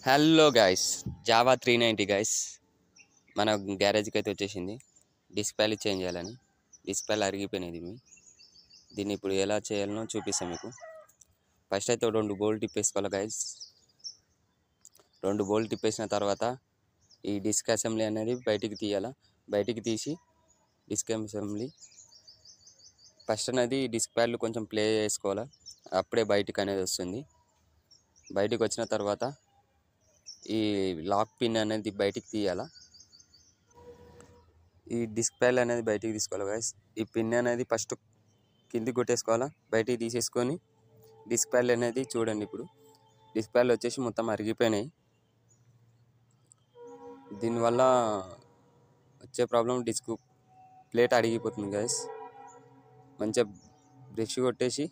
Hello guys, Java 390 guys మన గ్యారేజ్కి అయితే వచ్చేసింది. డిస్ప్లే చేంజ్ చేయాలని. డిస్ప్లే అరిగిపోయినది. దీన్ని ఇప్పుడు ఎలా చేయాలనో చూపిస్తాను మీకు. ఫస్ట్ అయితే 2 బోల్ట్ తిప్పేసుకోవాలి గైస్. 2 బోల్ట్ తిప్పేసిన తర్వాత ఈ డిస్క్ అసెంబ్లీ అనేది బయటికి తీయాలి. బయటికి తీసి డిస్క్ అసెంబ్లీ ఫస్ట్ అనేది డిస్క్ ప్యాడ్లు కొంచెం ప్లే చేసుకోవాలి. అప్పుడే బయటికి అనేది వస్తుంది. బయటికి వచ్చిన తర్వాత ఈ లాక్ పిన్ అనేది బయటికి తీయాలా. ఈ డిస్క్ ప్యాడ్ అనేది బయటికి తీసుకోవాలి గైస్. ఈ పిన్ అనేది ఫస్ట్ కిందికి కొట్టేసుకోవాలా. బయటికి తీసేసుకొని డిస్క్ ప్యాడ్ అనేది చూడండి. ఇప్పుడు డిస్క్ ప్యాడ్లు వచ్చేసి మొత్తం అరిగిపోయినాయి. దీనివల్ల వచ్చే ప్రాబ్లం డిస్క్ ప్లేట్ అరిగిపోతుంది గైస్. మంచిగా బ్రష్ కొట్టేసి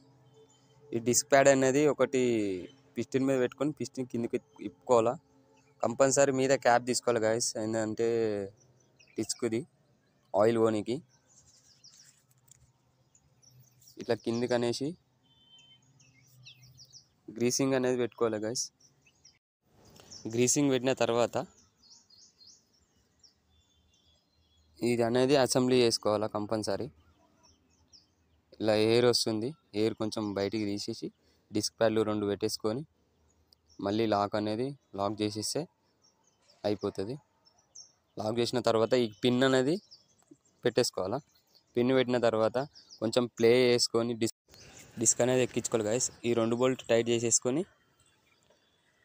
ఈ డిస్క్ ప్యాడ్ అనేది ఒకటి పిస్టన్ మీద పెట్టుకొని పిస్టన్ కిందికి ఇప్పుకోవాలా. కంపల్సరీ మీద క్యాప్ తీసుకోవాలి గైస్. ఏంటంటే డిస్క్ది ఆయిల్ పోనీకి ఇట్లా కిందికి అనేసి గ్రీసింగ్ అనేది పెట్టుకోవాలి గైస్. గ్రీసింగ్ పెట్టిన తర్వాత ఇది అనేది అసెంబ్లీ చేసుకోవాలా కంపల్సరీ. ఇలా ఎయిర్ వస్తుంది. ఎయిర్ కొంచెం బయటికి తీసేసి డిస్క్ ప్యాడ్లు 2 పెట్టేసుకొని మళ్ళీ లాక్ చేసేస్తే అయిపోతుంది. లాక్ చేసిన తర్వాత ఈ పిన్ అనేది పెట్టేసుకోవాలా. పిన్ పెట్టిన తర్వాత కొంచెం ప్లే చేసుకొని డిస్క్ అనేది ఎక్కించుకోవాలి గైస్. ఈ 2 బోల్ట్ టైట్ చేసేసుకొని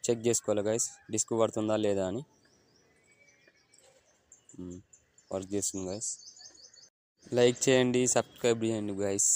చెక్ చేసుకోవాలి గైస్, డిస్క్ పడుతుందా లేదా అని. వర్క్ చేస్తుంది గైస్. లైక్ చేయండి, సబ్స్క్రైబ్ చేయండి గైస్.